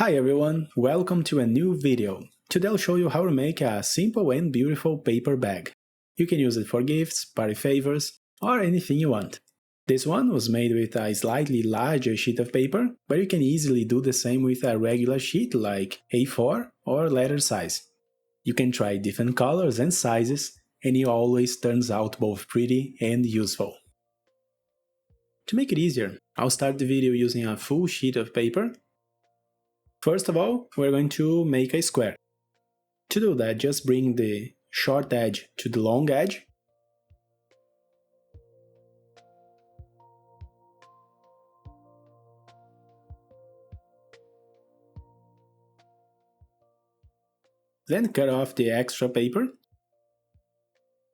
Hi everyone, welcome to a new video. Today I'll show you how to make a simple and beautiful paper bag. You can use it for gifts, party favors, or anything you want. This one was made with a slightly larger sheet of paper, but you can easily do the same with a regular sheet like A4 or letter size. You can try different colors and sizes, and it always turns out both pretty and useful. To make it easier, I'll start the video using a full sheet of paper. First of all, we're going to make a square. To do that, just bring the short edge to the long edge. Then cut off the extra paper.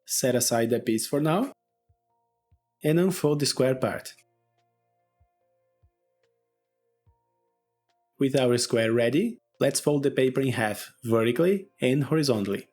Set aside the piece for now. And unfold the square part. With our square ready, let's fold the paper in half, vertically and horizontally.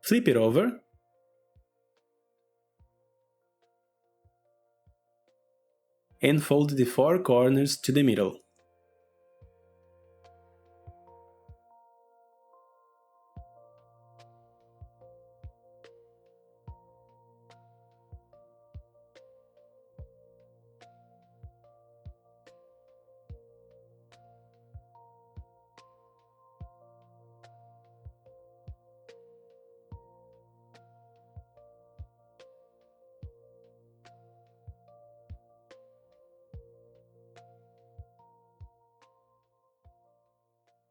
Flip it over. And fold the four corners to the middle.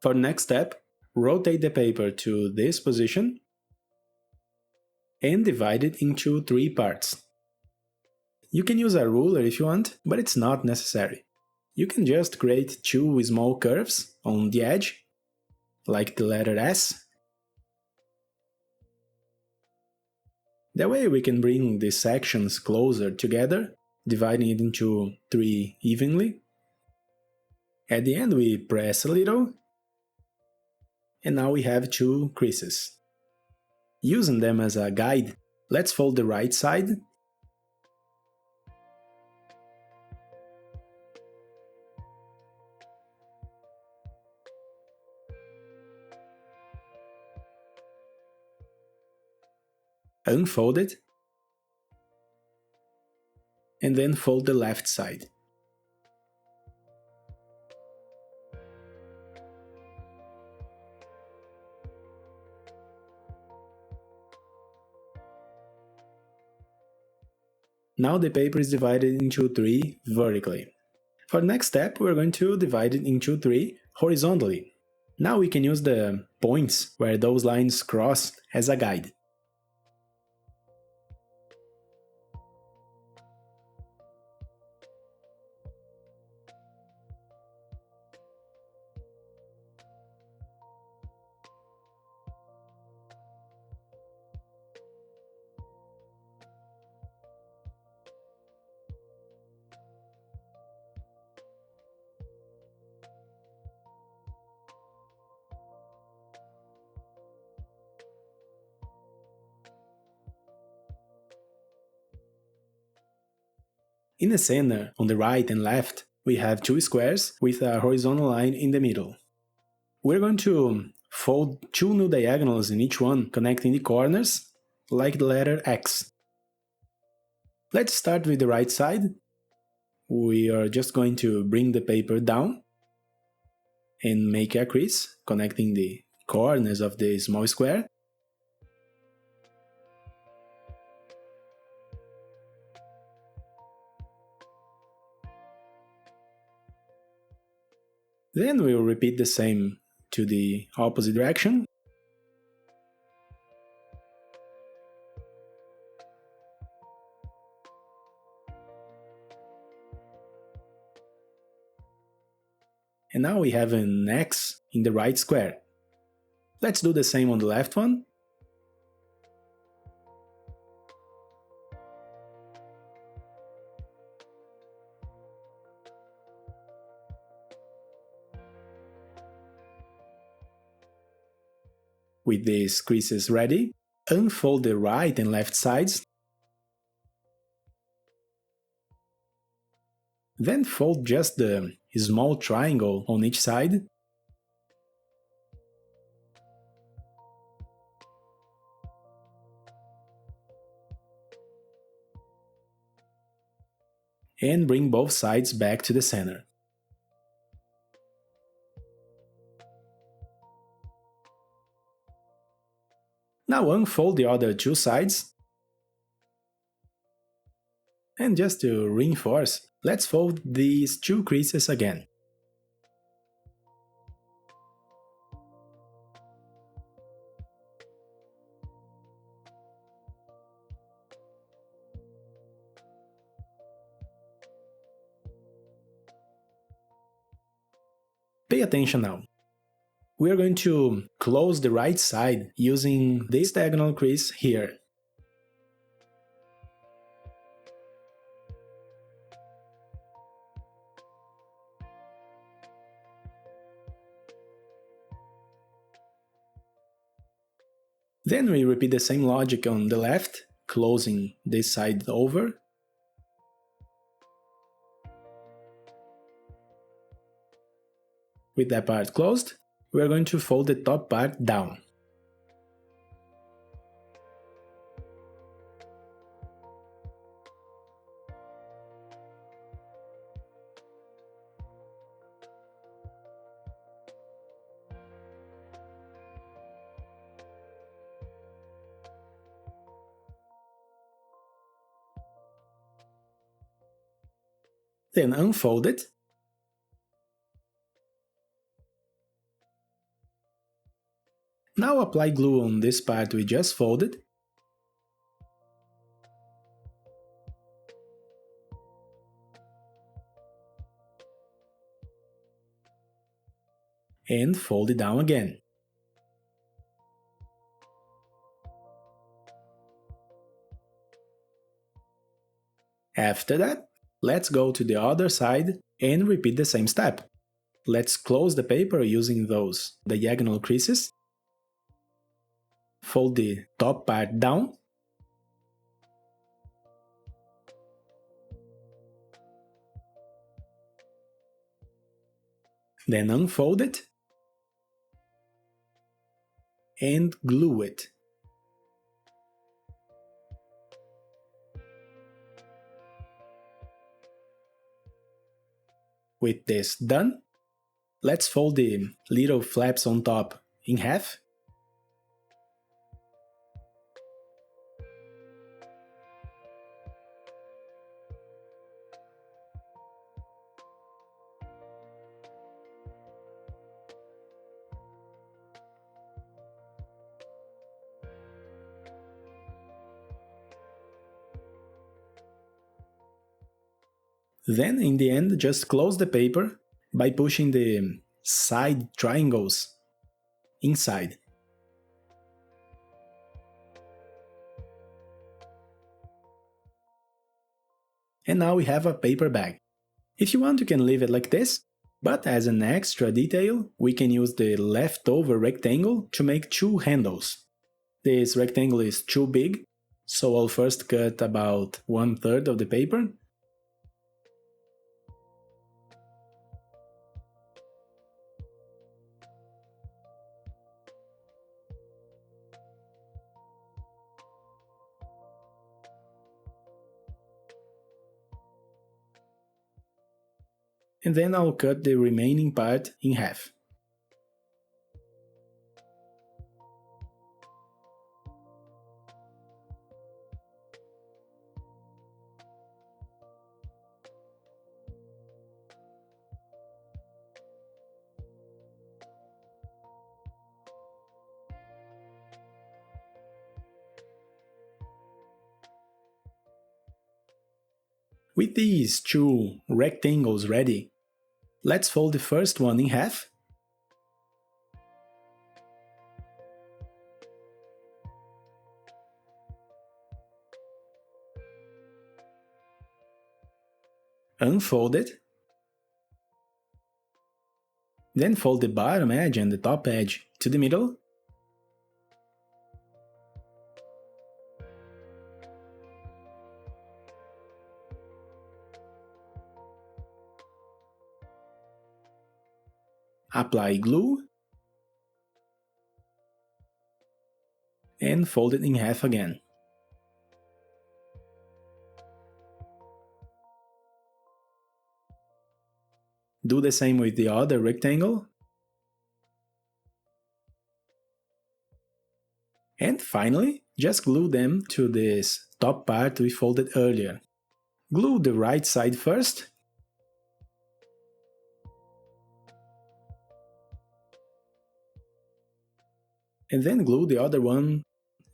For the next step, rotate the paper to this position and divide it into 3 parts. You can use a ruler if you want, but it's not necessary. You can just create 2 small curves on the edge, like the letter S. That way we can bring the sections closer together, dividing it into 3 evenly. At the end we press a little, and now we have 2 creases. Using them as a guide, let's fold the right side. Unfold it. And then fold the left side. Now the paper is divided into 3 vertically. For the next step, we're going to divide it into 3 horizontally. Now we can use the points where those lines cross as a guide. In the center, on the right and left, we have 2 squares with a horizontal line in the middle. We're going to fold 2 new diagonals in each one, connecting the corners, like the letter X. Let's start with the right side. We are just going to bring the paper down and make a crease, connecting the corners of the small square. Then we'll repeat the same to the opposite direction. and now we have an X in the right square. Let's do the same on the left one. With these creases ready, unfold the right and left sides. Then fold just the small triangle on each side. And bring both sides back to the center. Now unfold the other two sides. And just to reinforce, let's fold these two creases again. Pay attention now. We are going to close the right side using this diagonal crease here. Then we repeat the same logic on the left, closing this side over. With that part closed, we are going to fold the top part down. Then unfold it. Now apply glue on this part we just folded. And fold it down again. After that, let's go to the other side and repeat the same step. Let's close the paper using those diagonal creases. Fold the top part down. Then unfold it. And glue it. With this done, let's fold the little flaps on top in half. Then in the end, just close the paper by pushing the side triangles inside. And now we have a paper bag. If you want, you can leave it like this, but as an extra detail, we can use the leftover rectangle to make two handles. This rectangle is too big, so I'll first cut about 1/3 of the paper. And then I'll cut the remaining part in half. With these two rectangles ready, Let's fold the first one in half. Unfold it. Then fold the bottom edge and the top edge to the middle. Apply glue. And fold it in half again. Do the same with the other rectangle. And finally, just glue them to this top part we folded earlier. Glue the right side first. And then glue the other one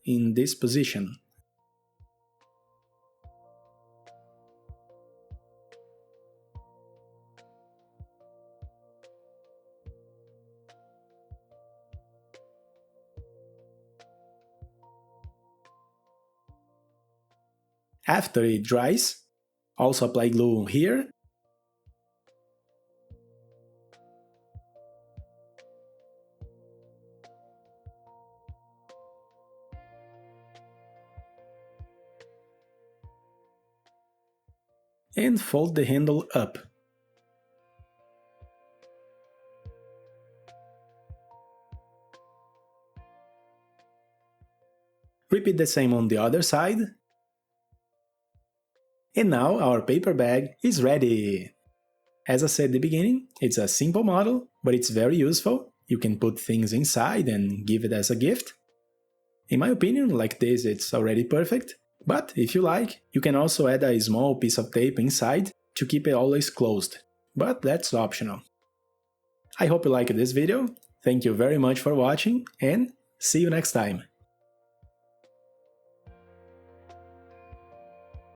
in this position. After it dries, also apply glue here. And fold the handle up. Repeat the same on the other side. And now our paper bag is ready! As I said at the beginning, it's a simple model, but it's very useful. You can put things inside and give it as a gift. In my opinion, like this it's already perfect, but if you like, you can also add a small piece of tape inside to keep it always closed, but that's optional. I hope you liked this video, thank you very much for watching, and see you next time!